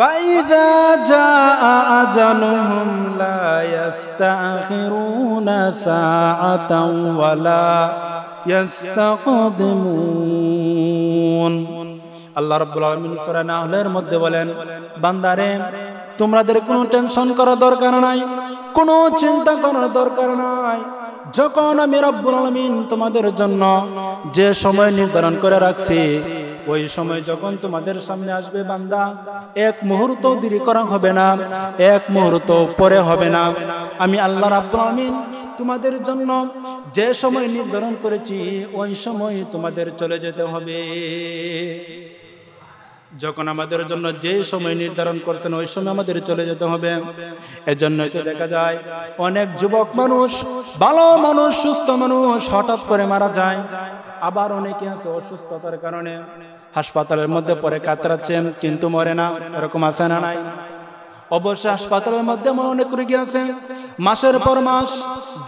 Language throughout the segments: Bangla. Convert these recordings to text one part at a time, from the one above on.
فإذا جاء أجلهم لا يستأخرون ساعة ولا يستقدمون আল্লাহ রাব্বুল আলামিন সূরা নাহলের মধ্যে বলেন, বান্দারে তোমাদের কোনো টেনশন করার দরকার নাই, কোনো চিন্তা করার দরকার নাই। যখন আমি রব্বুল আলামিন তোমাদের জন্য যে সময় নির্ধারণ করে রাখছি, ওই সময় যখন তোমাদের সামনে আসবে বান্দা, এক মুহূর্ত দেরি করা হবে না, এক মুহূর্ত পরে হবে না। আমি আল্লাহ রাব্বুল আলামিন তোমাদের জন্য যে সময় নির্ধারণ করেছি, ওই সময় তোমাদের চলে যেতে হবে। যখন আমাদের জন্য যে সময় নির্ধারণ করছেন, ওই সময় আমাদের চলে যেতে হবে। এজন্যই তো দেখা যায় অনেক যুবক মানুষ, ভালো মানুষ, সুস্থ মানুষ হঠাৎ করে মারা যায়। আবার অনেকে আছে অসুস্থতার কারণে হাসপাতালের মধ্যে পড়ে কাতরাচ্ছেন, কিন্তু মরে না। এরকম আছে না নাই? অবশ্য হাসপাতালের মধ্যে এমন অনেক রোগী আছে, মাসের পর মাস,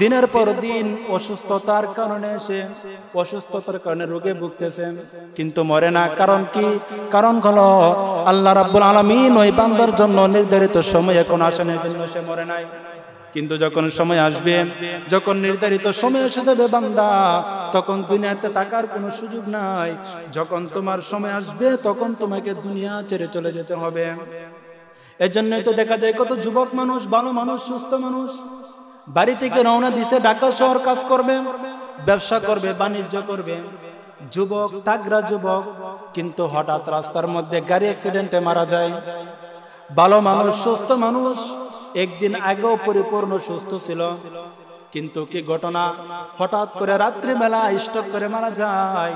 দিনের পর দিন অসুস্থতার কারণে রোগে ভুগতেছেন, কিন্তু মরে না। কারণ কি? কারণ হলো আল্লাহ রাব্বুল আলামিন ওই বান্দার জন্য নির্ধারিত সময় এখন আসে না, জন্য সে মরে নাই। কিন্তু যখন সময় আসবে, যখন নির্ধারিত সময় এসে যাবে বান্দা, তখন দুনিয়াতে থাকার কোনো সুযোগ নাই। যখন তোমার সময় আসবে, তখন তোমাকে দুনিয়া ছেড়ে চলে যেতে হবে। এর জন্যই তো দেখা যায় কত যুবক মানুষ, ভালো মানুষ, সুস্থ মানুষ বাড়ি থেকে রওনা দিছে ঢাকা শহর, কাজ করবে, ব্যবসা করবে, বাণিজ্য করবে, যুবক, তাগড়া যুবক, কিন্তু হঠাৎ রাস্তার মধ্যে গাড়ি অ্যাক্সিডেন্টে মারা যায়। ভালো মানুষ, সুস্থ মানুষ, একদিন আগেও পরিপূর্ণ সুস্থ ছিল, কিন্তু কি ঘটনা, হঠাৎ করে রাত্রিবেলা স্ট্রোক করে মারা যায়।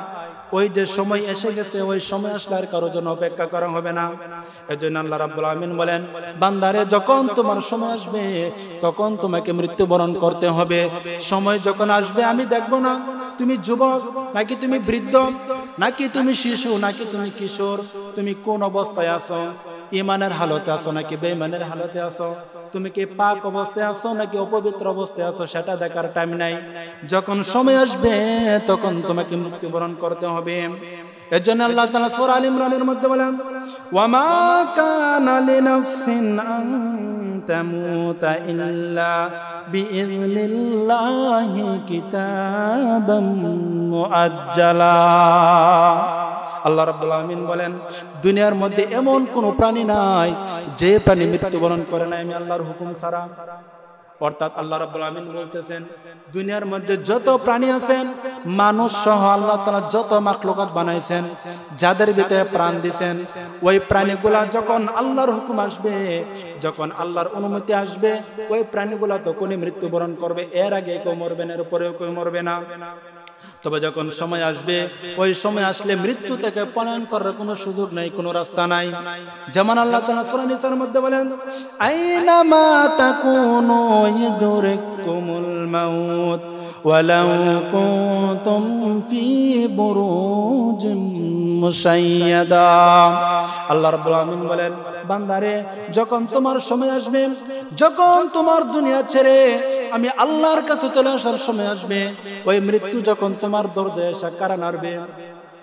ওই যে সময় এসে গেছে, ওই সময় আসলে আর কারোর জন্য অপেক্ষা করা হবে না। এজন্য আল্লাহ রাব্বুল আলামিন বলেন, বান্দারে যখন তোমার সময় আসবে, তখন তোমাকে মৃত্যুবরণ করতে হবে। সময় যখন আসবে, আমি দেখব না তুমি যুবক নাকি তুমি বৃদ্ধ, নাকি তুমি শিশু, নাকি তুমি কিশোর, তুমি কোন অবস্থায় আছো, ইমানের হালতে আছো নাকি বেঈমানের হালতে আছো, তুমি কি পাক অবস্থায় আছো নাকি অপবিত্র অবস্থায় আছো, সেটা দেখার টাইম নাই। যখন সময় আসবে, তখন তোমাকে মৃত্যুবরণ করতে হবে। এজন্য আল্লাহ তাআলা সূরা আল ইমরানের মধ্যে বলেন, ওয়ামা কানা লিনাফসিন আন তামুতা ইল্লা বিইذনিল্লাহি কিতাবাম মুআজ্জালা। আল্লাহ রাব্বুল আলামিন বলেন, দুনিয়ার মধ্যে এমন কোন প্রাণী নাই যে প্রাণী মৃত্যুবরণ করে না আমি আল্লাহর হুকুম ছাড়া। অর্থাৎ আল্লাহ রাব্বুল আলামিন বলতেছেন, দুনিয়ার মধ্যে যত প্রাণী আছেন, মানুষ সহ আল্লাহ তাআলা যত মাখলুকাত বানাইছেন, যাদের ভিতরে প্রাণ দিবেন, ওই প্রাণীগুলা যখন আল্লাহর হুকুম আসবে, যখন আল্লাহর অনুমতি আসবে, ওই প্রাণীগুলা তখনই মৃত্যুবরণ করবে। এর আগে কেউ মরবে না, এর পরেও কেউ মরবে না। তবে যখন সময় আসবে, ওই সময় আসলে মৃত্যু থেকে পলায়ন করার কোনো সুযোগ নাই, কোনো রাস্তা নাই। যেমন আল্লাহ তাআলা সূরা নিসার মধ্যে বলেন, আইনামা তাকুনু ইদরিকুমুল মাউত ওয়ালাউ কুনতুম ফি বুরুজিম মুশাইয়াদা। আল্লাহ রাব্বুল আলামিন বলেন, বান্দারে যখন তোমার সময় আসবে, যখন তোমার দুনিয়া ছেড়ে আমি আল্লাহর কাছে চলে আসার সময় আসবে, ওই মৃত্যু যখন তোমার দরজায় এসে কারা নাড়বে,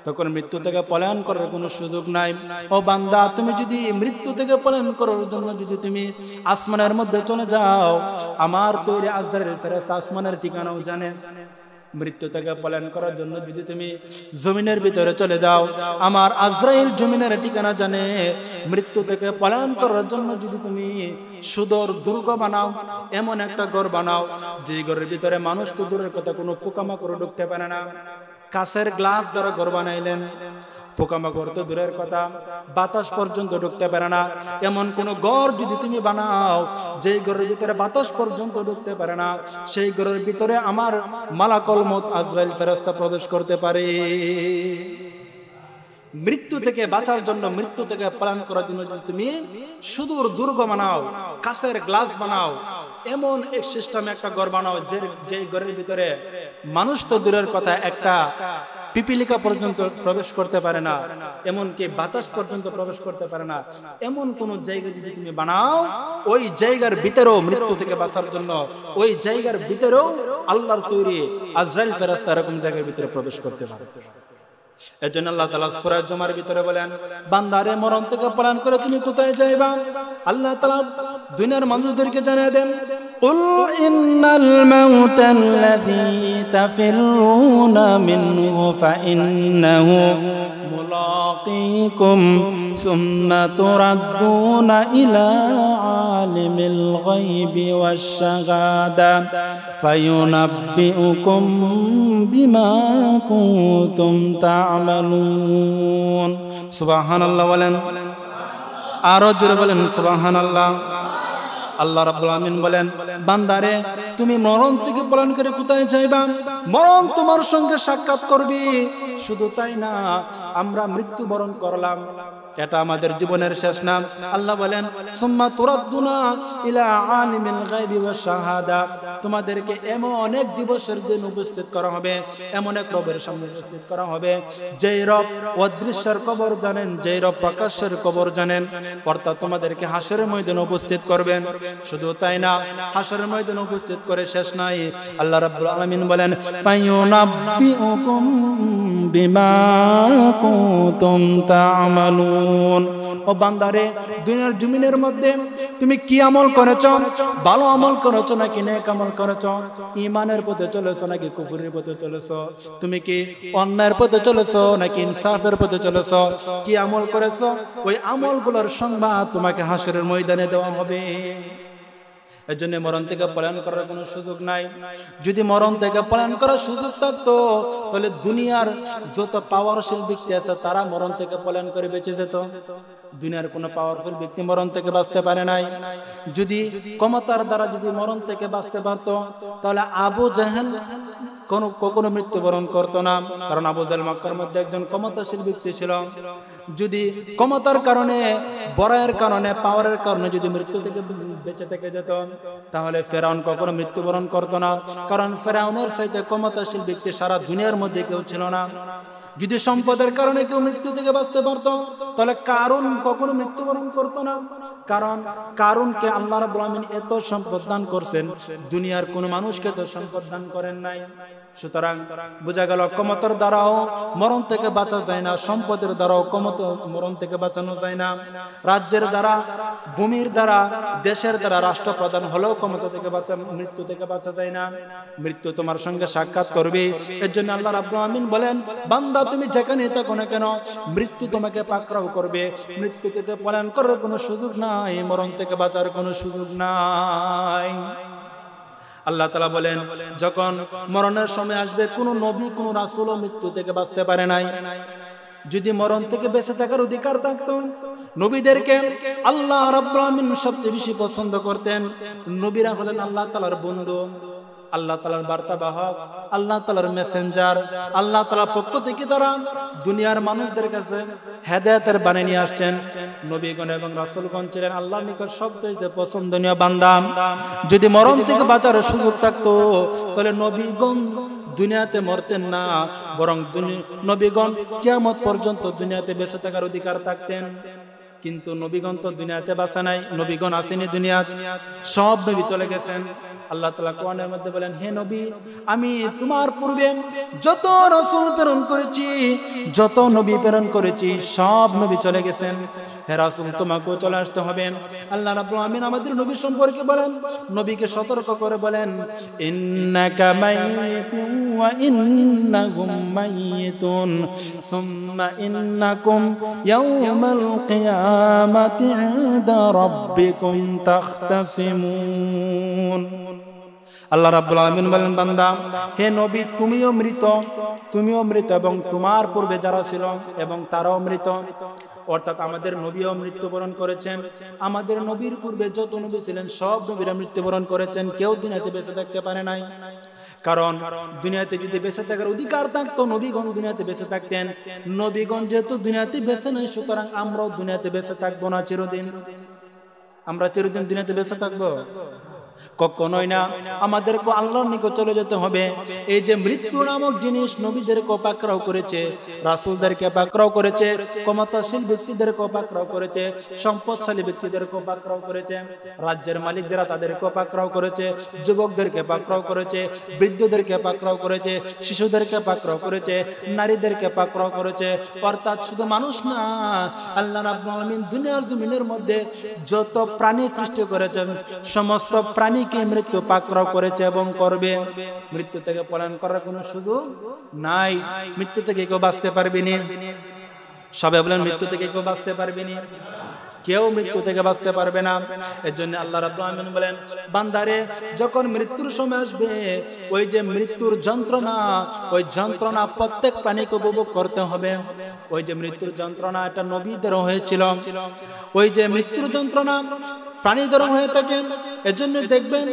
তখন মৃত্যু থেকে পলায়ন করার কোনো সুযোগ নাই। ও বান্দা, তুমি যদি মৃত্যু থেকে পলায়ন করার জন্য যদি তুমি আসমানের মধ্যে চলে যাও, আমার তৈরি আজরাইল ফেরেশতা আসমানের ঠিকানাও জানে। মৃত্যু থেকে পলায়ন করার জন্য যদি তুমি জমিনের ভিতরে চলে যাও, আমার আজরাইল জমিনের ঠিকানা জানে। মৃত্যু থেকে পলায়ন করার জন্য যদি তুমি সুদূর দুর্গ বানাও, এমন একটা ঘর বানাও যে ঘরের ভিতরে মানুষ তো দূরের কথা, কোনো পোকামাকড় ঢুকতে পারে না, কাঁচের গ্লাস দ্বারা ঘর বানাইলেন, পোকামাকড় তো দূরের কথা, বাতাস পর্যন্ত ঢুকতে পারে না, এমন কোন ঘর যদি তুমি বানাও যেই ঘরের ভিতরে বাতাস পর্যন্ত ঢুকতে পারে না, সেই ঘরের ভিতরে আমার মালাকুল মউত আজরাইল ফেরেশতা প্রবেশ করতে পারে। মৃত্যু থেকে বাঁচার জন্য, মৃত্যু থেকে পলায়ন করার জন্য যদি তুমি সুদূর দুর্গ বানাও, কাঁচের গ্লাস বানাও, এমন এক সিস্টেমে একটা ঘর বানাও যে ঘরের ভিতরে মানুষ তো দূরের কথা, একটা পিপিলিকা পর্যন্ত প্রবেশ করতে পারে না, এমনকি বাতাস পর্যন্ত প্রবেশ করতে পারে না, এমন কোন জায়গা যদি তুমি বানাও, ওই জায়গার ভিতরেও মৃত্যু থেকে বাঁচার জন্য, ওই জায়গার ভিতরেও আল্লাহর তৈরি আজরাইল ফেরেশতা এরকম জায়গার ভিতরে প্রবেশ করতে পারে। এজন্য আল্লাহ তাআলা সূরা জুমার ভিতরে বলেন, বান্দারে মরণ থেকে পলায়ন করে তুমি কোথায় যাইবা? আল্লাহ তাআলা দুনিয়ার মানুষদেরকে জানিয়ে দেন, কুল ইন্নাল মাউতাল্লাযী তাফিরুনা মিনহু ফাইন্নাহু মুলাকীকুম সুম্মা তুরাদ্দুনা ইলা আলিমিল গায়বি ওয়াশ শাহাদা ফায়ুনাব্বিউকুম বিমা কুনতুম তা'মালুন। সুবহানাল্লাহ বলেন, আরো জোরে বলেন সুবহানাল্লাহ। আল্লাহ রাব্বুল আমিন বলেন, বান্দারে তুমি মরণ থেকে পলায়ন করে কোথায় যাইবা? মরণ তোমার সঙ্গে সাক্ষাৎ করবে। শুধু তাই না, আমরা মৃত্যুবরণ করলাম, এটা আমাদের জীবনের শেষ নাম। আল্লাহ বলেন, সুম্মা তুরাদ্দুনা ইলা আলিমিল গায়বি ওয়াশ শাহাদা, তোমাদেরকে এমন এক দিবসের দিন উপস্থিত করা হবে, এমন এক রবের সামনে উপস্থিত করা হবে, যেই রব অদৃশ্যের খবর জানেন, যেই রব প্রকাশ্যের খবর জানেন। অর্থাৎ তোমাদেরকে হাসরের ময়দানে উপস্থিত করবেন। শুধু তাই না, হাসরের ময়দানে উপস্থিত করে শেষ নাই। আল্লাহ রাব্বুল আলামিন বলেন, ফায়ুনাব্বিউকুম বিমা কুনতুম তা'মালুন। ও বান্দারে, দুনিয়ার জমিনের মধ্যে তুমি কি আমল করেছো? ভালো আমল করেছো নাকি নেক আমল করেছো? ঈমানের পথে চলেছো নাকি কুফরের পথে চলেছো? তুমি কি অন্যায়ের পথে চলেছো নাকি ইনসাফের পথে চলেছো? কি আমল করেছো? ওই আমলগুলোর সংবাদ তোমাকে হাসরের ময়দানে দেওয়া হবে। এজন্য মরণ থেকে পলায়ন করার কোনো সুযোগ নাই। যদি মরণ থেকে পলায়ন করার সুযোগ থাকতো, তাহলে দুনিয়ার যত পাওয়ারফুল ব্যক্তি আছে তারা মরণ থেকে পলায়ন করে বেঁচে যেত। দুনিয়ার কোনো পাওয়ারফুল ব্যক্তি মরণ থেকে বাঁচতে পারে নাই। ক্ষমতার দ্বারা যদি মরণ থেকে বাঁচতে পারতো, তাহলে আবু জাহেল কখনো মৃত্যুবরণ করতো না, কারণ আবু জাহেল মক্কার মধ্যে একজন ক্ষমতাশীল ব্যক্তি ছিল। যদি ক্ষমতার কারণে, বড়াইয়ের কারণে, পাওয়ারের কারণে যদি মৃত্যু থেকে বেঁচে থেকে যেত, তাহলে ফেরাউন কখনো মৃত্যুবরণ করতো না, কারণ ফেরাউনের চাইতে ক্ষমতাশীল ব্যক্তি সারা দুনিয়ার মধ্যে কেউ ছিল না। যদি সম্পদের কারণে কেউ মৃত্যু থেকে বাঁচতে পারতো, তাহলে কারুন কখনো মৃত্যুবরণ করতো না, কারণ কারুনকে আল্লাহ রাব্বুল আমিন এত সম্পদ দান করছেন, দুনিয়ার কোনো মানুষকে তো সম্পদ দান করেন নাই। সুতরাং বোঝা গেল, ক্ষমতার দ্বারাও মরণ থেকে বাঁচা যায় না, সম্পদের দ্বারাও মরণ থেকে বাঁচানো যায় না। রাজ্যের দ্বারা, ভূমির দ্বারা, দেশের দ্বারা রাষ্ট্রপ্রধান হলেও ক্ষমতা থেকে মৃত্যু থেকে বাঁচা যায় না। মৃত্যু তোমার সঙ্গে সাক্ষাৎ করবে। এর জন্য আল্লাহ রাব্বুল আমিন বলেন, বান্দা তুমি যেখানে থাকো না কেন, মৃত্যু তোমাকে পাকড়াও করবে। মৃত্যু থেকে পলায়ন করার কোনো সুযোগ নাই, মরণ থেকে বাঁচার কোনো সুযোগ নাই। আল্লাহ তাআলা বলেন, যখন মরণের সময় আসবে, কোন নবী কোন রাসূলও মৃত্যু থেকে বাঁচতে পারে নাই। যদি মরণ থেকে বেঁচে থাকার অধিকার থাকতো, নবীদেরকে আল্লাহ রাব্বুল আমিন সবচেয়ে বেশি পছন্দ করতেন। নবীরা হলেন আল্লাহ তাআলার বন্ধু, আল্লাহ তাআলার বার্তাবাহক, আল্লাহ তাআলার মেসেঞ্জার। আল্লাহ তাআলার পক্ষ থেকে তারা দুনিয়ার মানুষদের কাছে হেদায়েতের বাণী নিয়ে আসছেন। নবীগণ এবং রাসূলগণ ছিলেন আল্লাহর নিকট সবচেয়ে পছন্দনীয় বান্দা। যদি মরণ থেকে বাঁচার সুযোগ থাকতো, তাহলে নবীগণ দুনিয়াতে মরতেন না, বরং নবীগণ কিয়ামত পর্যন্ত দুনিয়াতে বেঁচে থাকার অধিকার থাকতেন। কিন্তু নবীগণ তো দুনিয়াতে বাঁচা নাই, নবীগণ আসেনি দুনিয়াতে, সব নবী চলে গেছেন। আল্লাহ তাআলা কোরআনের মধ্যে বলেন, হে নবী, আমি তোমার পূর্বে যত রাসূল প্রেরণ করেছি, যত নবী প্রেরণ করেছি, সব নবী চলে গেছেন। হে রাসূল, তোমাকেও চলে আসতে হবে। আল্লাহ রাব্বুল আমিন আমাদের নবী সম্পর্কে বলেন, নবীকে সতর্ক করে বলেন, ইন্নাকা মাইয়িতুন ওয়া ইন্নাহুম মাইয়িতুন সুম্মা ইন্নাকুম ইয়াওমাল কিয়ামাতি ইনদা রাব্বিকুম তাখতাসিমুন। আল্লাহ রাব্বুল আলামিন বলেন, বান্দা, হে নবী, তুমিও মৃত এবং তোমার পূর্বে যারা ছিল এবং তারাও মৃত। অর্থাৎ আমাদের নবীও মৃত্যুবরণ করেছেন। আমাদের নবীর পূর্বে যত নবী ছিলেন সব নবীরা মৃত্যুবরণ করেছেন, কেউ দুনিয়াতে বেঁচে থাকতে পারে নাই। কারণ দুনিয়াতে যদি বেঁচে থাকার অধিকার থাকতো, নবীগণ দুনিয়াতে বেঁচে থাকতেন। নবীগণ যেহেতু দুনিয়াতে বেঁচে নাই, সুতরাং আমরাও দুনিয়াতে বেঁচে থাকবো না চিরদিন। আমরা চিরদিন দুনিয়াতে বেঁচে থাকবো? কখনোই না। আমাদেরকে আল্লাহর নিকট চলে যেতে হবে। এই যে মৃত্যু নামক জিনিস নবীদেরকে পাকড়াও করেছে, রাসূলদেরকে পাকড়াও করেছে, ক্ষমতাশীল ব্যক্তিদেরকে পাকড়াও করেছে, সম্পদশালী ব্যক্তিদেরকে পাকড়াও করেছে, রাজ্যের মালিকরা তাদেরকে পাকড়াও করেছে, যুবকদেরকে পাকড়াও করেছে, বৃদ্ধদেরকে পাকড়াও করেছে, শিশুদেরকে পাকড়াও করেছে, নারীদেরকে পাকড়াও করেছে। অর্থাৎ শুধু মানুষ না, আল্লাহ রাব্বুল আলামিন দুনিয়ার জমিনের মধ্যে যত প্রাণী সৃষ্টি করেছেন সমস্ত প্রাণীকে মৃত্যু পাকড়াও করেছে এবং করবে। মৃত্যু থেকে পলায়ন করার কোনো সুযোগ নাই। মৃত্যু থেকে কেউ বাঁচতে পারবে না। সবাই বলেন মৃত্যু থেকে কেউ বাঁচতে পারবে না। কেউ মৃত্যু থেকে বাঁচতে পারবে না। এর জন্য আল্লাহ রাব্বুল আলামিন বলেন, বান্দারে যখন মৃত্যুর সময় আসবে, ওই যে মৃত্যুর যন্ত্রণা, ওই যন্ত্রণা প্রত্যেক প্রাণীকে উপভোগ করতে হবে। ওই যে মৃত্যুর যন্ত্রণা, এটা নবীদেরও হয়েছিল। ওই যে মৃত্যুর যন্ত্রণা প্রাণীদেরও হয়ে থাকে। এজন্য দেখবেন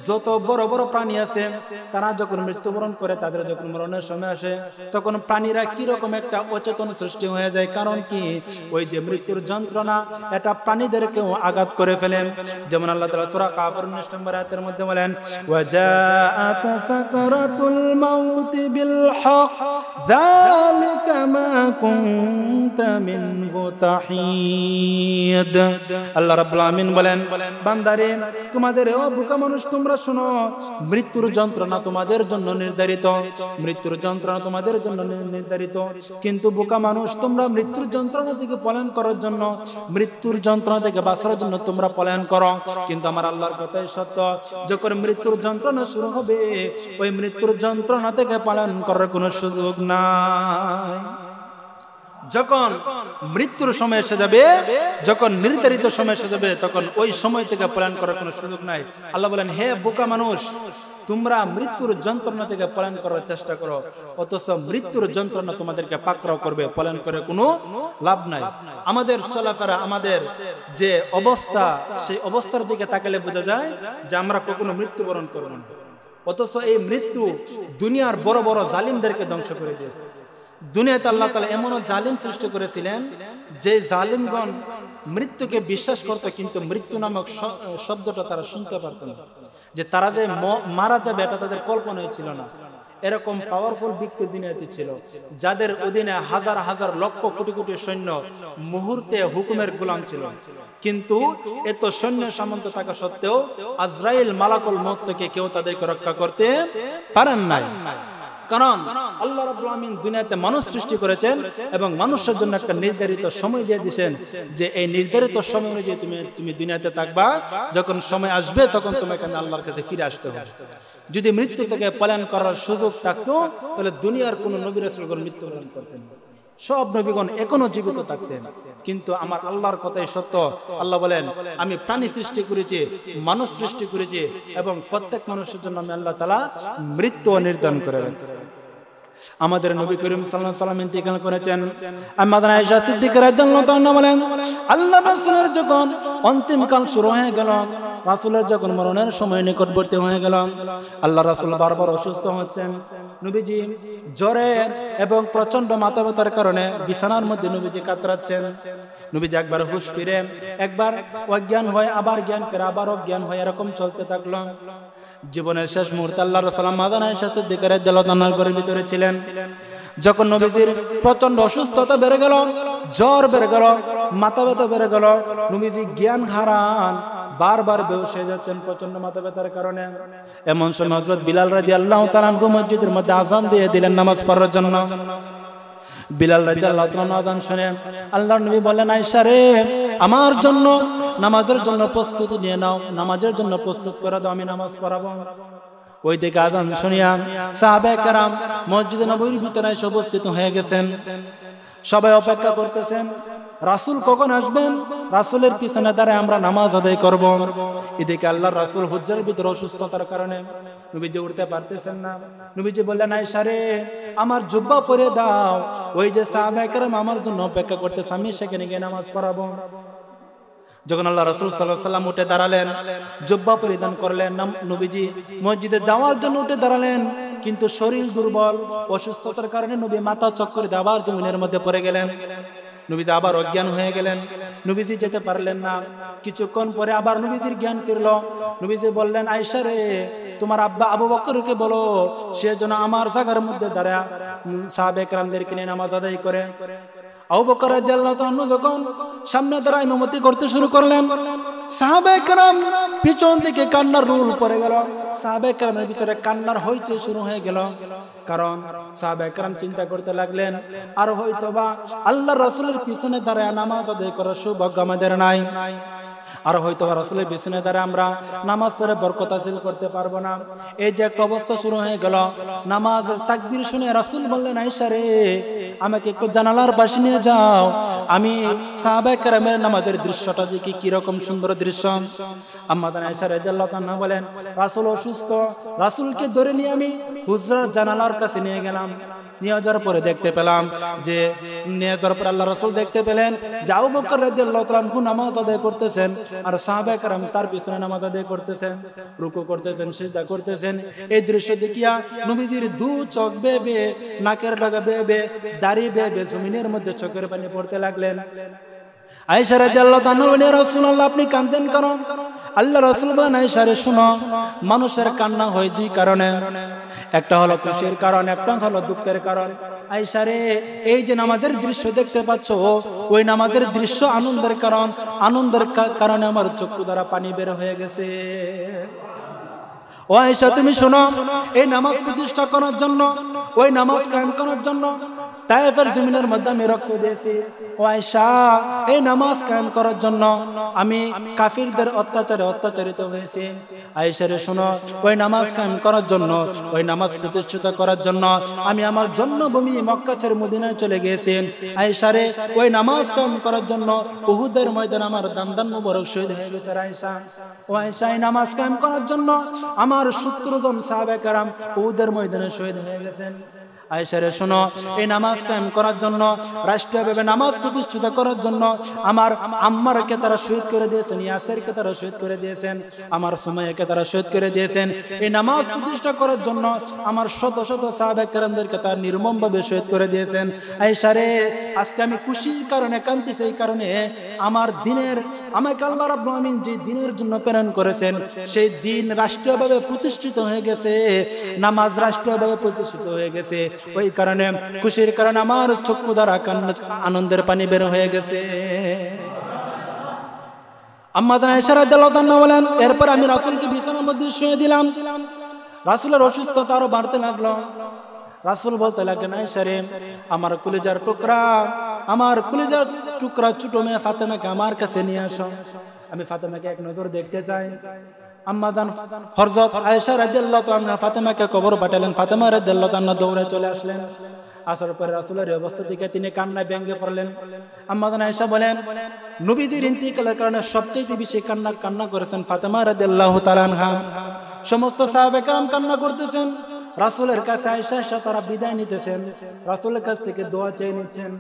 যত বড় বড় প্রাণী আছে, তারা যখন মৃত্যুবরণ করে, তাদের যখন মরণের সময় আসে, তখন প্রাণীরা কিরকম একটা অচেতন সৃষ্টি হয়ে যায়। কারণ কি, ওই যে মৃত্যুর যন্ত্রণা এটা প্রাণীদেরকেও আঘাত করে ফেলেন। যেমন আল্লাহ তাআলা সূরা কাফির 19 নম্বর আয়াতের মধ্যে বলেন, ওয়াজাআত সাকরাতুল মাউতি বিল হক যালিকা মা কুনতা মিনহু তাহিদ। আল্লাহ রাব্বুল আলামিন বলেন, বান্দারে তোমাদের ও বোকা মানুষ, তোমরা শোনো, মৃত্যুর যন্ত্রণা তোমাদের জন্য নির্ধারিত, মৃত্যুর যন্ত্রণা তোমাদের জন্য নির্ধারিত। কিন্তু বোকা মানুষ, তোমরা মৃত্যুর যন্ত্রণা থেকে পলায়ন করার জন্য, মৃত্যুর যন্ত্রণা থেকে বাঁচার জন্য তোমরা পলায়ন করো। কিন্তু আমার আল্লাহর কথাই সত্য, যখন মৃত্যুর যন্ত্রণা শুরু হবে, ওই মৃত্যুর যন্ত্রণা থেকে পলায়ন করার কোনো সুযোগ নাই। যখন মৃত্যুর সময় এসে যাবে, যখন নির্ধারিত সময় এসে যাবে, তখন ওই সময় থেকে পলায়ন করার কোনো সুযোগ নাই। আল্লাহ বলেন, হে বোকা মানুষ, তোমরা মৃত্যুর যন্ত্রণা থেকে পলায়ন করার চেষ্টা করো, অথচ মৃত্যুর যন্ত্রণা তোমাদেরকে পাকড়াও করবে। পলায়ন করে কোনো লাভ নাই। আমাদের চলাফেরা, আমাদের যে অবস্থা, সেই অবস্থার দিকে তাকালে বোঝা যায় যে আমরা কখনো মৃত্যুবরণ করব না। অথচ এই মৃত্যু দুনিয়ার বড় বড় জালিমদেরকে ধ্বংস করে দিয়েছে। দুনিয়াতে আল্লাহ তাআলা এমন জালিম সৃষ্টি করেছিলেন যে জালিমগণ মৃত্যুকে বিশ্বাস করত, কিন্তু মৃত্যু নামক শব্দটা তারা শুনতে পারত না। যে তারা যে মারা যাবে এটা তাদের কল্পনাই ছিল না। এরকম পাওয়ারফুল ব্যক্তি দুনিয়াতে ছিল, যাদের অধীনে হাজার হাজার লক্ষ কোটি কোটি সৈন্য মুহূর্তে হুকুমের গোলাম ছিল। কিন্তু এত সৈন্য সামন্ত থাকা সত্ত্বেও আজরাইল মালাকুল মউত থেকে কেউ তাদেরকে রক্ষা করতে পারেন নাই। কারণ আল্লাহ রাব্বুল আলামিন দুনিয়াতে মানুষ সৃষ্টি করেছেন এবং মানুষের জন্য একটা নির্ধারিত সময় দিয়ে দিয়েছেন, যে এই নির্ধারিত সময় অনুযায়ী তুমি দুনিয়াতে থাকবা। যখন সময় আসবে তখন তোমাকে আল্লাহর কাছে ফিরে আসতে হবে। যদি মৃত্যু থেকে পলায়ন করার সুযোগ থাকতো, তাহলে দুনিয়ার কোন নবী রাসূলগণ মৃত্যুবরণ করতেন না। সব নবীগণ এখনো জীবিত থাকতেন। কিন্তু আমার আল্লাহর কথাই সত্য। আল্লাহ বলেন, আমি প্রাণী সৃষ্টি করেছি, মানুষ সৃষ্টি করেছি, এবং প্রত্যেক মানুষের জন্য আমি আল্লাহ তাআলা মৃত্যু নির্ধারণ করে রেখেছি। আমাদের নবী করিম সাল্লাল্লাহু আলাইহি ওয়াসাল্লাম ইন্তেকাল করেছেন। আম্মা আয়েশা সিদ্দিকা রাদিয়াল্লাহু তাআলা বলেন, আল্লাহ রাসূলের যখন অন্তিম কাল শুরু হয়ে গেল, রাসূলের যখন মরণের সময় নিকটবর্তী হয়ে গেল, আল্লাহ রাসূল বারবার অসুস্থ হচ্ছেন। নবীজি জ্বরে এবং প্রচন্ড মাথা ব্যথার কারণে বিছানার মধ্যে নবীজি কাতরাচ্ছেন। নবীজি একবার হুঁশ ফিরে, একবার অজ্ঞান হয়, আবার জ্ঞান ফেরে, আবার অজ্ঞান হয়, এরকম চলতে থাকলো। জীবনের শেষ মুহূর্তে আল্লাহ রাসূল আম্মা আয়েশা সিদ্দিকা রাদিয়াল্লাহু তাআলার ঘরের ভিতরে ছিলেন। যখন নবীজির প্রচন্ড অসুস্থতা বেড়ে গেল, জ্বর বেড়ে গেল, মাথা ব্যথা বেড়ে গেল, নবীজি জ্ঞান হারান, বারবার বেহুশ হয়ে যাচ্ছেন প্রচন্ড মাথা ব্যথার কারণে। এমন সময় হযরত বিলাল রাদিয়াল্লাহু তাআলা আনহু মসজিদের মধ্যে আযান দিয়ে দিলেন নামাজ পড়ার জন্য। বিলাল রাদিয়াল্লাহু তাআলা আযান শুনে আল্লাহর নবী বললেন, আয়েশা রে, আমার জন্য নামাজের জন্য প্রস্তুতি নিয়ে নাও, নামাজের জন্য প্রস্তুত করে দাও, আমি নামাজ পড়াবো। ওই দিকে আযান শুনিয়া সাহাবায়ে কেরাম মসজিদে নববীর ভিতরে এসে উপস্থিত হয়ে গেছেন। সবাই অপেক্ষা করতেছেন রাসূল কখন আসবেন, রাসূলের পিছনে দাঁড়ায় আমরা নামাজ আদায় করব। এদিকে আল্লাহর রাসূল হুজরার ভিতরে অসুস্থতার কারণে নবীজি উঠতে পারতেছেন না। নবীজি বললেন, আয়েশা রে, আমার জুব্বা পরে দাও। ওই যে সাহাবায়ে কেরাম আমার জন্য অপেক্ষা করতেছে, আমি সেখানে গিয়ে নামাজ পড়াবো। যখন আল্লাহ রাসূল সাল্লাল্লাহু আলাইহি ওয়াসাল্লাম উঠে দাঁড়ালেন, জুব্বা পরিধান করলেন, নবীজি মসজিদে যাওয়ার জন্য উঠে দাঁড়ালেন, কিন্তু শরীর দুর্বল, অসুস্থতার কারণে নবী মাথা চক্করে দিয়ে আবার জমিনের মধ্যে পড়ে গেলেন। নবীজি আবার অজ্ঞান হয়ে গেলেন, নবীজি যেতে পারলেন না। কিছুক্ষণ পরে আবার নবীজির জ্ঞান ফিরলো। নবীজি বললেন, আয়েশা রে, তোমার আব্বা আবু বকরকে বলো সে যেন আমার জায়গার মধ্যে দাঁড়া সাহাবে কেরামদেরকে নিয়ে নামাজ আদায় করে। আবু বকর রাদিয়াল্লাহু তাআলা যখন সামনে দাঁড়ায় ইমামতি করতে শুরু করলেন, সাহাবে কেরাম পিছন দিকে কান্নার রোল পড়ে গেল। সাহাবে কেরামের ভিতরে কান্নার হইতে শুরু হয়ে গেল। কারণ সাহাবে কেরাম চিন্তা করতে লাগলেন, আর হয়তোবা আল্লাহর রাসূলের পিছনে দাঁড়ায় নামাজ আদায় করার সৌভাগ্য আমাদের নাই, আর হয়তো রাসূলের পিছনে দাঁড়ায় আমরা নামাজ পড়ে বরকত হাসিল করতে পারবো না। এই যে একটা অবস্থা শুরু হয়ে গেল। নামাজের তাকবীর শুনে রাসূল বললেন, আয়েশা রে, আমাকে একটু জানালার পাশে নিয়ে যাও, আমি সাহাবায়ে কেরামের নামাজের দৃশ্যটা দেখি কি রকম সুন্দর দৃশ্য। আম্মা আয়েশা রাদিয়াল্লাহু তাআলা বলেন, রাসূল অসুস্থ, রাসূলকে ধরে নিয়ে আমি হুজরার জানালার কাছে নিয়ে গেলাম। নিয়ে যাওয়ার পরে দেখতে পেলাম যে নিয়ে যাওয়ার পরে আল্লাহ রাসূল দেখতে পেলেন যে আবু বকর রাদিয়াল্লাহু তাআলা আনহু নামাজ আদায় করতেছেন, আর সাহাবায়ে কেরাম তার পিছনে নামাজ আদায় করতেছেন, রুকু করতেছেন, সিজদা করতেছেন। এই দৃশ্য দেখিয়া নবীজির দু চোখ বেয়ে বেয়ে, নাকের ডগা বেয়ে বেয়ে, দাড়ি বেয়ে বেয়ে জমিনের মধ্যে চোখের পানি পড়তে লাগলেন। আয়েশা রাদিয়াল্লাহু তাআলা বলেন, ইয়া রাসূলুল্লাহ, আপনি কাঁদেন কারণ? আল্লাহ রাসূল বলেন, আয়েশা রে, শুনো, মানুষের কান্না হয় দুই কারণে, একটা হলো খুশির কারণ, একটা হলো দুঃখের কারণ। আয়েশা রে, এই যে নামাজের দৃশ্য দেখতে পাচ্ছ, ওই নামাজের দৃশ্য আনন্দের কারণ, আনন্দের কারণে আমার চক্ষু দ্বারা পানি বের হয়ে গেছে। ও আয়েশা, তুমি শোনো, এই নামাজ প্রতিষ্ঠা করার জন্য, ওই নামাজ কায়েম করার জন্য তায়েফের জমিনের মধ্যে আমি রক্ত দিয়েছি। ও আয়েশা, এই নামাজ কায়েম করার জন্য আমি কাফিরদের অত্যাচারে অত্যাচারিত হয়েছি। আয়েশা রে, শোনো, ওই নামাজ কায়েম করার জন্য, ওই নামাজ প্রতিষ্ঠিত করার জন্য আমি আমার জন্মভূমি মক্কা ছেড়ে মদিনায় চলে গিয়েছি। আয়েশা রে, ওই নামাজ কায়েম করার জন্য উহুদের ময়দানে আমার দান্দান মুবারক শহীদ হয়ে গেছে। আয়েশা, ও আয়েশা, এই নামাজ কায়েম করার জন্য আমার 70 জন সাহাবায়ে কেরাম উহুদের ময়দানে শহীদ হয়ে গেছেন। আয়েশা রে, শোনো, এই নামাজ কায়েম করার জন্য, রাষ্ট্রীয়ভাবে নামাজ প্রতিষ্ঠিত করার জন্য আমার আম্মারকে তারা শহীদ করে দিয়েছেন, ইয়াসিরকে তারা শহীদ করে দিয়েছেন, আমার সুমাইয়াকে তারা শহীদ করে দিয়েছেন। এই নামাজ প্রতিষ্ঠা করার জন্য আমার শত শত সাহাবায়ে কেরামদেরকে তারা নির্মমভাবে শহীদ করে দিয়েছেন। আয়েশা রে, আজকে আমি খুশির কারণে কাঁদতেছি, এই কারণে আমার দিনের, আমাকে আল্লাহ রাব্বুল আমিন যে দিনের জন্য প্রেরণ করেছেন, সেই দিন রাষ্ট্রীয়ভাবে প্রতিষ্ঠিত হয়ে গেছে, নামাজ রাষ্ট্রীয়ভাবে প্রতিষ্ঠিত হয়ে গেছে। ওই কারণে, খুশির কারণে আমার চক্ষু দ্বারা আনন্দের পানি বের হয়ে গেছে। আম্মা আয়েশা রাদিয়াল্লাহু তাআলা বলেন, এরপর আমি রাসূলকে বিছানার মধ্যে শুয়ে দিলাম। রাসূলের অসুস্থতা আরো বাড়তে লাগলো। রাসূল বলতে লাগলেন, আয়েশা রে, আমার কলিজার টুকরা, আমার কলিজার টুকরা ছোট মেয়ে ফাতেমাকে আমার কাছে নিয়ে আসো, আমি ফাতেমাকে এক নজর দেখতে চাই। আম্মা জান হযরত আয়েশা রাদিয়াল্লাহু তাআলা ফাতেমাকে কবর পাঠালেন। ফাতেমা রাদিয়াল্লাহু তাআলা দৌড়ে চলে আসলেন। আসার পরে রাসূলের অবস্থা দেখে তিনি কান্নায় ভেঙে পড়লেন। আম্মা জান আয়েশা বলেন, নবীজির ইন্তিকালের কারণে সবচেয়ে বেশি কান্না করেছেন ফাতেমা রাদিয়াল্লাহু তাআলা আনহা। সমস্ত সাহাবায়ে কেরাম কান্না করতেছেন। রাসূলের কাছে আয়েশা তারা বিদায় নিতেছেন, রাসূলের কাছ থেকে দোয়া চেয়ে নিচ্ছেন।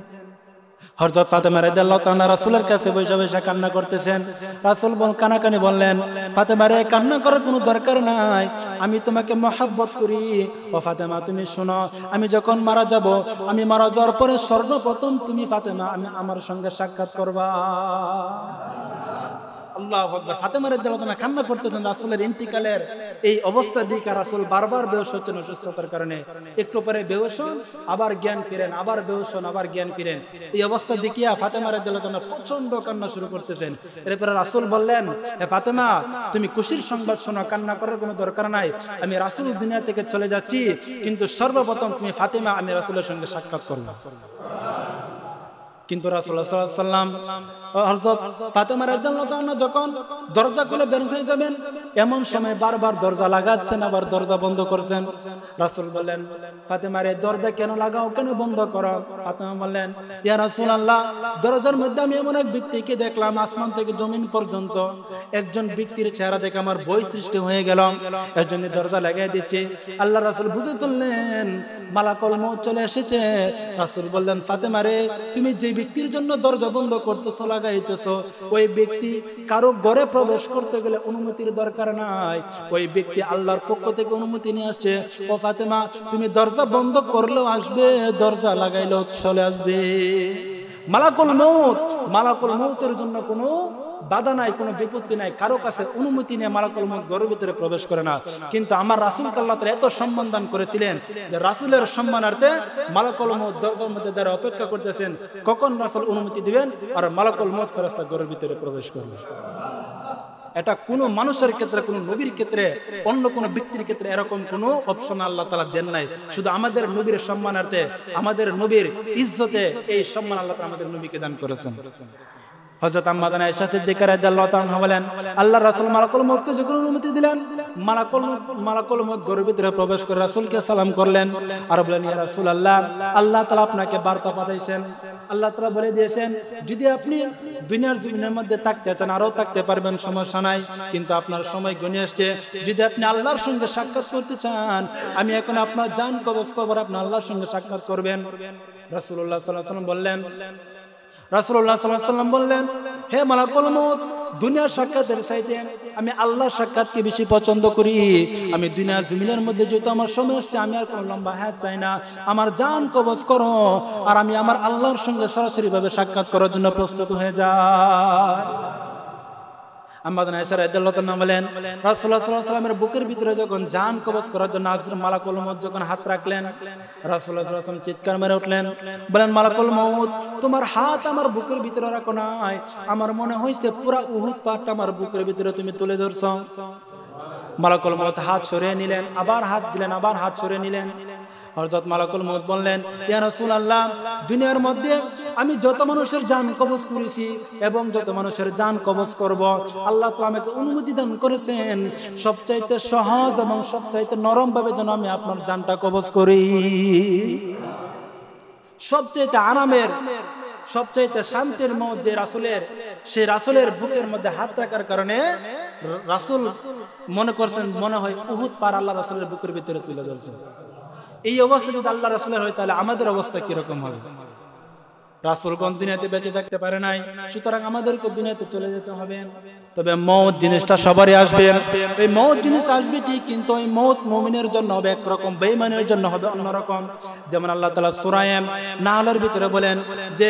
হযরত ফাতেমা রাদিয়াল্লাহু তাআলা রাসূলের কাছে বসে বসে কান্না করতেছেন। রাসূল কানাকানি বললেন, ফাতেমা রে, কান্না করার কোনো দরকার নাই, আমি তোমাকে মহব্বত করি। ও ফাতেমা, তুমি শোনো, আমি যখন মারা যাব, আমি মারা যাওয়ার পরে সর্বপ্রথম তুমি ফাতেমা আমার সঙ্গে সাক্ষাৎ করবা। আল্লাহু আকবার। ফাতেমা রাদিয়াল্লাহু তাআলা কান্না করতেছেন রাসূলের ইন্তিকালের এই অবস্থা দেখে। রাসূল বারবার বেহুশ হচ্ছেন অসুস্থতার কারণে, একটু পরে বেহুশ হন, আবার জ্ঞান ফিরেন, আবার বেহুশ হন, আবার জ্ঞান ফিরেন। এই অবস্থা দেখিয়া ফাতেমা রাদিয়াল্লাহু তাআলা প্রচন্ড কান্না শুরু করতেছেন। এরপরে রাসূল বললেন, হে ফাতেমা, তুমি খুশির সংবাদ শোনো, কান্না করার কোনো দরকার নাই, আমি রাসূল দুনিয়া থেকে চলে যাচ্ছি, কিন্তু সর্বপ্রথম তুমি ফাতেমা, আমি রাসূলের সঙ্গে সাক্ষাৎ করব। কিন্তু রাসূলুল্লাহ সাল্লাল্লাহু আলাইহি ওয়াসাল্লাম হযরত ফাতেমা রাদিয়াল্লাহু তাআলা যখন দরজা খুলে বের হয়ে যাবেন, এমন সময় বারবার দরজা লাগাচ্ছেন, আবার দরজা বন্ধ করছেন। রাসূল বললেন, ফাতেমা রে, দরজা কেন লাগাও, কেন বন্ধ করো? ফাতেমা বললেন, ইয়া রাসূলুল্লাহ, দরজার মধ্যে আমি এমন এক ব্যক্তিকে দেখলাম, আসমান থেকে জমিন পর্যন্ত একজন ব্যক্তির চেহারা দেখে আমার ভয় সৃষ্টি হয়ে গেল, এর জন্য দরজা লাগাই দিচ্ছি। আল্লাহ রাসূল বুঝে ফেললেন মালাকুল মউত চলে এসেছে। রাসূল বললেন, ফাতেমা রে, তুমি যে ব্যক্তির জন্য দরজা বন্ধ করতেছো, লাগাইতেছো, ওই ব্যক্তি কারো ঘরে প্রবেশ করতে গেলে অনুমতির দরকার নাই, ওই ব্যক্তি আল্লাহর পক্ষ থেকে অনুমতি নিয়ে আসছে। ও ফাতেমা, তুমি দরজা বন্ধ করলেও আসবে, দরজা লাগাইলেও চলে আসবে। মালাকুল মউতের জন্য কোনো বাধা নাই, কোনো বিপত্তি নাই, কারো কাছে অনুমতি নিয়ে মালাকুল মউত ঘরের ভিতরে প্রবেশ করে না। কিন্তু আমার রাসূলকে আল্লাহ তাআলা এত সম্মান দান করেছিলেন যে রাসূলের সম্মানার্থে মালাকুল মউত দরজার মধ্যে দাঁড়িয়ে অপেক্ষা করতেছেন কখন রাসূল অনুমতি দিবেন আর মালাকুল মউত ফেরেশতা ঘরের ভিতরে প্রবেশ করবে। এটা কোনো মানুষের ক্ষেত্রে, কোনো নবীর ক্ষেত্রে, অন্য কোনো ব্যক্তির ক্ষেত্রে এরকম কোনো অপশন আল্লাহ তাআলা দেন নাই। শুধু আমাদের নবীর সম্মানার্থে, আমাদের নবীর ইজ্জতে এই সম্মান আল্লাহ তাআলা আমাদের নবীকে দান করেছেন। হযরত আম্মা জানা আয়েশা সিদ্দিকা রাদিয়াল্লাহু তাআলা বলেন, আল্লাহর রাসূল মালাকুল মউতকে যখন অনুমতি দিলেন, মালাকুল মউত ঘরের ভিতরে প্রবেশ করে রাসূলকে সালাম করলেন আর বললেন, ইয়া রাসূলুল্লাহ, আল্লাহ তাআলা আপনাকে বার্তা পাঠাইছেন। আল্লাহ তাআলা বলে দিয়েছেন, যদি আপনি দুনিয়ার জমিনের মধ্যে থাকতে চান আরো থাকতে পারবেন, সমস্যা নাই, কিন্তু আপনার সময় ঘনিয়ে আসছে। যদি আপনি আল্লাহর সঙ্গে সাক্ষাৎ করতে চান, আমি এখন আপনার জান কবজ করব, আপনি আল্লাহর সঙ্গে সাক্ষাৎ করবেন। রাসূলুল্লাহ সাল্লাল্লাহু আলাইহি ওয়াসাল্লাম বললেন, হে মালাকুল মউত, দুনিয়ার সাক্ষাতের চাইতে আমি আল্লাহর সাক্ষাৎকে বেশি পছন্দ করি। আমি দুনিয়ার জমিনের মধ্যে যেহেতু আমার সময় আসছে, আমি আর কোনো লম্বা হায়াত চাই না, আমার জান কবজ করো আর আমি আমার আল্লাহর সঙ্গে সরাসরি ভাবে সাক্ষাৎ করার জন্য প্রস্তুত হয়ে যাই। আম্মা জানা আয়েশা রাদিয়াল্লাহু তাআলা বলেন, রাসূলুল্লাহ সাল্লাল্লাহু আলাইহি ওয়াসাল্লামের বুকের ভিতরে যখন জান কবজ করার জন্য হযরত মালাকুল মউত যখন হাত রাখলেন, রাসূলুল্লাহ সাল্লাল্লাহু আলাইহি ওয়াসাল্লাম চিৎকার মেরে উঠলেন, বলেন, মালাকুল মউত, তোমার হাত আমার বুকের ভিতরে রাখো নাই, আমার মনে হইছে পুরা উহুদ পাহাড়টা আমার বুকের ভিতরে তুমি তুলে ধরছো। মালাকুল মউত হাত সরিয়ে নিলেন, আবার হাত দিলেন, আবার হাত সরিয়ে নিলেন। হযরত মালাকুল মউত বললেন, ইয়া রাসূলুল্লাহ, দুনিয়ার মধ্যে আমি যত মানুষের জান কবজ করেছি এবং যত মানুষের জান কবজ করব, আল্লাহ তাআলা আমাকে অনুমতি দান করেছেন সবচাইতে সহজ এবং সবচাইতে নরম ভাবে যেন আমি আপনার জানটা কবজ করি। সবচাইতে আরামের, সবচাইতে শান্তির মউত যে রাসূলের, সেই রাসূলের বুকের মধ্যে হাত রাখার কারণে রাসূল মনে করছেন মনে হয় উহুদ পার আল্লাহ রাসূলের বুকের ভিতরে তুলে ধরছেন। এই অবস্থা যদি আল্লাহ রাসূলের হয়, তাহলে আমাদের অবস্থা কিরকম হবে? রাসূলগণ দুনিয়াতে বেঁচে থাকতে পারে নাই, সুতরাং আমাদেরকে দুনিয়াতে চলে যেতে হবে। তবে মওত জিনিসটা সবারই আসবে। এই মওত জিনিস আসবে ঠিক, কিন্তু এই মওত মুমিনের জন্য হবে একরকম, বেঈমানের জন্য হবে অন্যরকম। যেমন আল্লাহ তাআলা সূরা নাহলের ভিতরে বলেন যে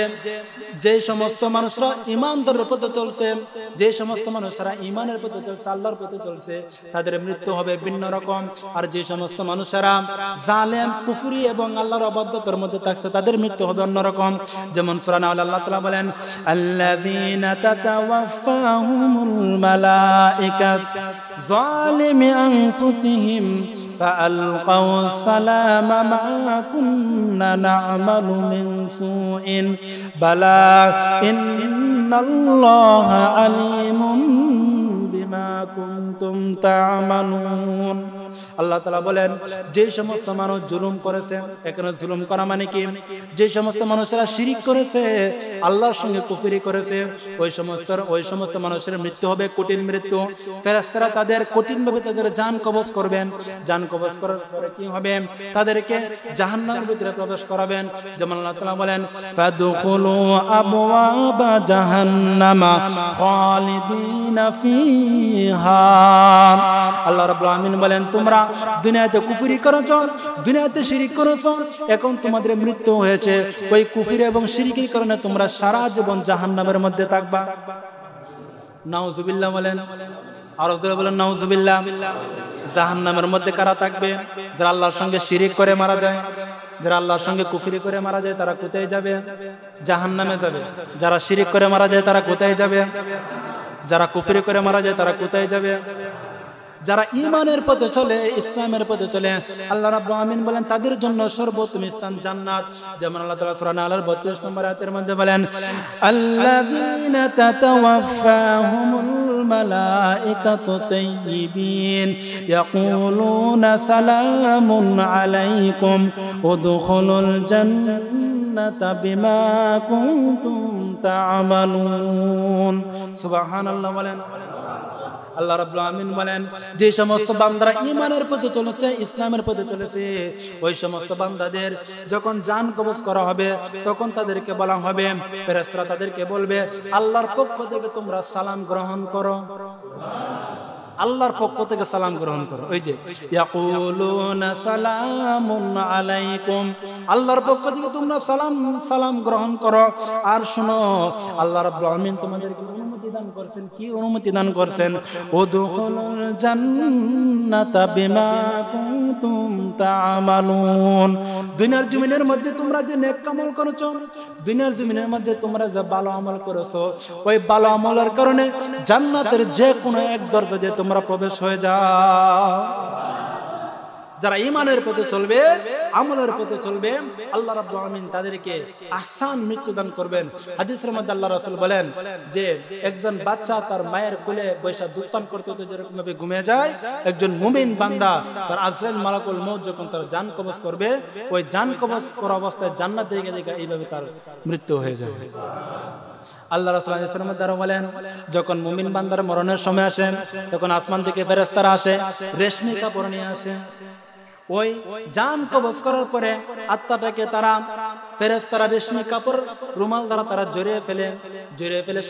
যে সমস্ত মানুষরা ঈমানদারের পথে চলছে, যে সমস্ত মানুষরা ঈমানের পথে চলছে, আল্লাহর পথে চলছে, তাদের মৃত্যু হবে ভিন্ন রকম। আর যে সমস্ত মানুষরা জালেম, কুফরি এবং আল্লাহর অবাধ্যতার মধ্যে থাকছে, তাদের মৃত্যু হবে অন্যরকম। যেমন সূরা নাহল আল্লাহ তাআলা বলেন, আল্লাযীনা তাতাওয়াফাহুমুল মালাইকাত যালিমি আনফুসিহিম ফাআলকাউস সালামা মা কুন্না না'মালু মিন সুইন বালা ইন্নাল্লাহা আলিমুন বিমা কুনতুম তা'মালুন। আল্লাহ তাআলা বলেন, যে সমস্ত মানুষ জুলুম করেছে, এখানে জুলুম করা মানে কি? যে সমস্ত মানুষেরা শিরিক করেছে, আল্লাহর সঙ্গে কুফরি করেছে, ওই সমস্ত মানুষের মৃত্যু হবে কঠিন মৃত্যু। ফেরেশতারা তাদের কঠিন ভাবে তাদের জান কবজ করবেন। জান কবজ করার পরে কি হবে? তাদেরকে জাহান্নামের ভিতরে প্রবেশ করাবেন। যেমন আল্লাহ তাআলা বলেন, ফাদখুলু আবওয়াবা জাহান্নামা খালিদিনা ফিহা। আল্লাহ রাব্বুল আলামিন বলেন, তোমরা দুনিয়াতে কুফরি করেছো, দুনিয়াতে শিরিক করেছো, এখন তোমাদের মৃত্যু হয়েছে, ওই কুফরি এবং শিরিকের কারণে তোমরা সারা জীবন জাহান্নামের মধ্যে থাকবা। নাউজুবিল্লাহ বলেন, আর জোরে বলেন নাউজুবিল্লাহ। জাহান্নামের মধ্যে কারা থাকবে? যারা আল্লাহর সঙ্গে শিরিক করে মারা যায়, যারা আল্লাহর সঙ্গে কুফরি করে মারা যায়, তারা কোথায় যাবে? জাহান্নামে যাবে। যারা শিরিক করে মারা যায় তারা কোথায় যাবে? যারা কুফরি করে মারা যায় তারা কোথায় যাবে? যারা ঈমানের পথে চলে, ইসলামের পথে চলে, আল্লাহ রাব্বুল আলামিন বলেন তাদের জন্য সর্বোত্তম স্থান জান্নাত। যেমন আল্লাহ তাআলা সূরা নাহলের 32 নম্বর আয়াতের মধ্যে বলেন, আল্লাযীনা তাতাওয়াফাহুমুল মালাইকাতু তাইয়্যিবিন ইয়াকুলুনা সালামুন আলাইকুম উদখুলুল জান্নাতা বিমা কুনতুম তা'মালুন। সুবহানাল্লাহ বলেন। আল্লাহ রাব্বুল আলামিন বলেন, যে সমস্ত বান্দারা ঈমানের পথে চলেছে, ইসলামের পথে চলেছে, ওই সমস্ত বান্দাদের যখন জান কবজ করা হবে, তখন তাদেরকে বলা হবে, ফেরেশতারা তাদেরকে বলবে, আল্লাহর পক্ষ থেকে তোমরা সালাম গ্রহণ করো। আল্লাহর পক্ষ থেকে সালাম গ্রহণ করো। ওই যে ইয়াকুলুনা সালামুন আলাইকুম, আল্লাহর পক্ষ থেকে তোমরা সালাম গ্রহণ করো। আর শুনো, আল্লাহ রাব্বুল আলামিন তোমাদেরকে অনুমতি দান করেছেন। কি অনুমতি দান করেছেন? উদখুলুল জান্নাতা বিমা কুনতুম তা'মালুন। দুনিয়ার জমিনের মধ্যে তোমরা যে নেক আমল করেছো, দুনিয়ার জমিনের মধ্যে তোমরা যে ভালো আমল করেছো, ওই ভালো আমলের কারণে জান্নাতের যে কোনো এক দরজা দিয়ে তোমরা প্রবেশ হয়ে যাও। যারা ঈমানের পথে চলবে, আমলের পথে চলবে, আল্লাহ রাব্বুল আলামিন তাদেরকে আহসান মৃত্যু দান করবেন। হাদিসের মধ্যে আল্লাহ রাসূল বলেন যে একজন বাচ্চা তার মায়ের কোলে বসে দুধ পান করতে করতে যেরকম ভাবে ঘুমিয়ে যায়, একজন মুমিন বান্দা তার আজরাইল মালাকুল মউত যখন তার জান কবজ করবে, ওই জান কবজ করা অবস্থায় জান্নাত দেখে দেখে এইভাবে তার মৃত্যু হয়ে যায়। আল্লাহ রাসূল সাল্লাল্লাহু আলাইহি ওয়াসাল্লাম বলেন, যখন মুমিন বান্দার মরণের সময় আসে, তখন আসমান থেকে ফেরেশতারা আসে, রেশমি কাপড় নিয়ে আসে। ওই জান কবজ করার পরে আত্মাটাকে তারা ফেরেশতারা রেশমি কাপড় রুমাল দ্বারা তারা জড়িয়ে ফেলে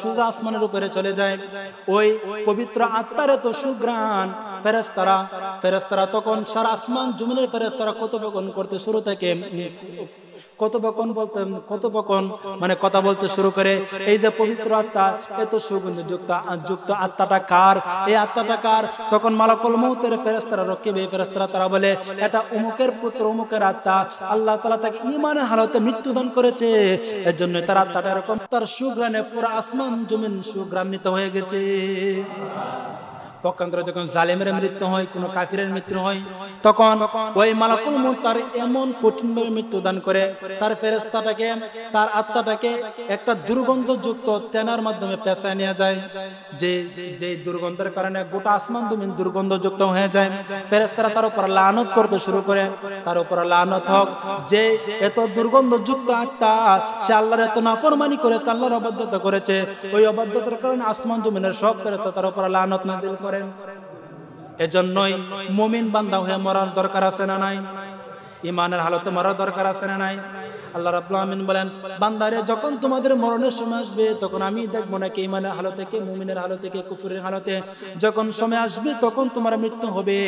সোজা আসমানের উপরে চলে যায়। ওই পবিত্র আত্মার এত সুঘ্রাণ, ফেরেশতারা তখন সারা আসমান জমিনের ফেরেশতারা কথোপকথন করতে শুরু থেকে কথোপকথন মানে কথা বলতে শুরু করে, এই যে পবিত্র আত্মা, এত সুগন্ধ যুক্ত আত্মাটা কার, এই আত্মাটা কার? তখন মালাকুল মউতের ফেরেশতারা রকিবে ফেরেশতারা তারা বলে, এটা অমুকের পুত্র, অমুকের আত্মা, আল্লাহ তাআলা তাকে ঈমানের হালতে মৃত্যুদান করেছে, এর জন্য তার আত্মাটা এরকম, তার সুঘ্রাণে পুরো আসমান জমিন সুঘ্রাণিত হয়ে গেছে। পক্ষান্তরে যখন জালেমের মৃত্যু হয়, কোন কাফিরের মৃত্যু হয়, তখন ওই মালাকুল মউত তার এমন কঠিনভাবে মৃত্যু দান করে, তার ফেরেশতাটাকে, তার আত্মাটাকে একটা দুর্গন্ধযুক্ত তেনার মাধ্যমে পেঁচায় নিয়ে যায়, যে দুর্গন্ধের কারণে গোটা আসমান জমিন দুর্গন্ধযুক্ত হয়ে যায়। ফেরেশতারা তার উপর লানত করতে শুরু করে, তার উপর লানত হোক, যে এত দুর্গন্ধযুক্ত আত্মা, সে আল্লাহর এত নাফরমানি করেছে, আল্লাহর অবাধ্যতা করেছে, ওই অবাধ্যতার কারণে আসমান জমিনের সব ফেরেশতা তার উপর লানত নাযিল করেন। এজন্যই মুমিন বান্দা হয়ে মরার দরকার আছে না নাই? ঈমানের হালতে মরার দরকার আছে না নাই? আল্লাহ রাব্বুল আলামিন বলেন, বান্দারে যখন তোমাদের মরণের সময় আসবে, তখন আমি দেখবো না কে ঈমানের হালতে, কে মুমিনের হালতে, কে কুফরের হালতে। যখন সময় আসবে তখন তোমার মৃত্যু হবে।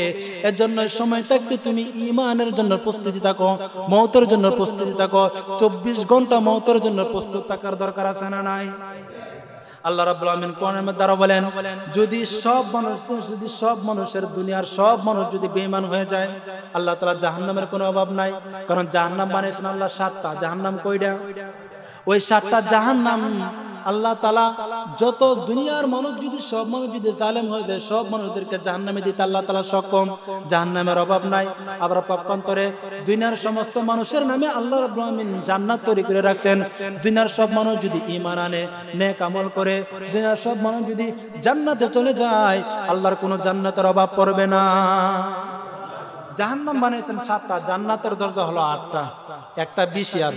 এর জন্য সময় থাকতে তুমি ঈমানের জন্য প্রস্তুতি থাকো, মওতের জন্য প্রস্তুতি থাকো। 24 ঘন্টা মওতের জন্য প্রস্তুত থাকার দরকার আছে না নাই? আল্লাহ রাব্বুল আলামিন কোরআনের মধ্যে আরো বলেন, যদি সব মানুষের দুনিয়ার সব মানুষ যদি বেঈমান হয়ে যায়, আল্লাহ তাআলা জাহান্নামের কোনো অভাব নাই। কারণ জাহান্নাম বানাইছেন আল্লাহ 7টা, জাহান্নাম কয়টা? ওই 7টা জাহান্নাম আল্লাহ তাআলা, যত দুনিয়ার মানুষ যদি সব মানুষ যদি জালেম হয়ে যায়, সব মানুষদেরকে জাহান্নামে দিতে আল্লাহ তাআলা সক্ষম, জাহান্নামের অভাব নাই। আবার পক্ষান্তরে দুনিয়ার সমস্ত মানুষের নামে আল্লাহ রাব্বুল আলামিন জান্নাত তৈরি করে রাখছেন। দুনিয়ার সব মানুষ যদি ঈমান আনে, নেক আমল করে, দুনিয়ার সব মানুষ যদি জান্নাতে চলে যায়, আল্লাহর কোনো জান্নাতের অভাব পড়বে না। জাহান্নাম বানাইছেন 7টা, জান্নাতের দরজা হলো 8টা, একটা বেশি আর।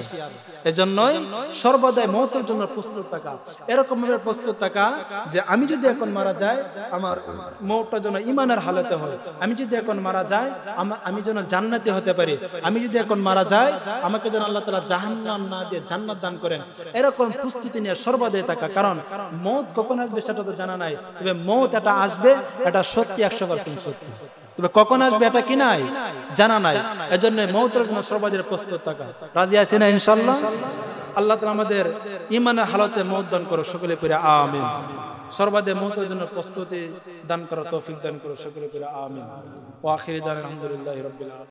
এজন্যই সর্বদাই মওতের জন্য প্রস্তুত থাকা, এরকম ভাবে প্রস্তুত থাকা যে আমি যদি এখন মারা যাই, আমার মওতটা যেন ঈমানের হালতে হয়। আমি যদি এখন মারা যাই, আমি যেন জান্নাতি হতে পারি। আমি যদি এখন মারা যাই, আমাকে যেন আল্লাহ তাআলা জাহান্নাম না দিয়ে জান্নাত দান করেন। এরকম প্রস্তুতি নিয়ে সর্বদাই থাকা। কারণ মওত কখন আসবে সেটা তো জানা নাই, তবে মওত এটা আসবে, এটা সত্যি, 100% সত্যি। তবে কখন আসবে এটা কি নাই, জানা নাই। এজন্য মওতের জন্য সর্বদাই প্রস্তুত থাকা। রাজি আছেন না ইনশাআল্লাহ? আল্লাহ তাআলা আমাদের ঈমানের হালতে মওত দান করো, সকলে পড়ে আমিন। সর্বদাই মওতের জন্য প্রস্তুতি দান করো, তৌফিক দান করো, সকলে পড়ে আমিন। ওয়া আখিরু দাওয়ানা আলহামদুলিল্লাহি রাব্বিল আলামিন।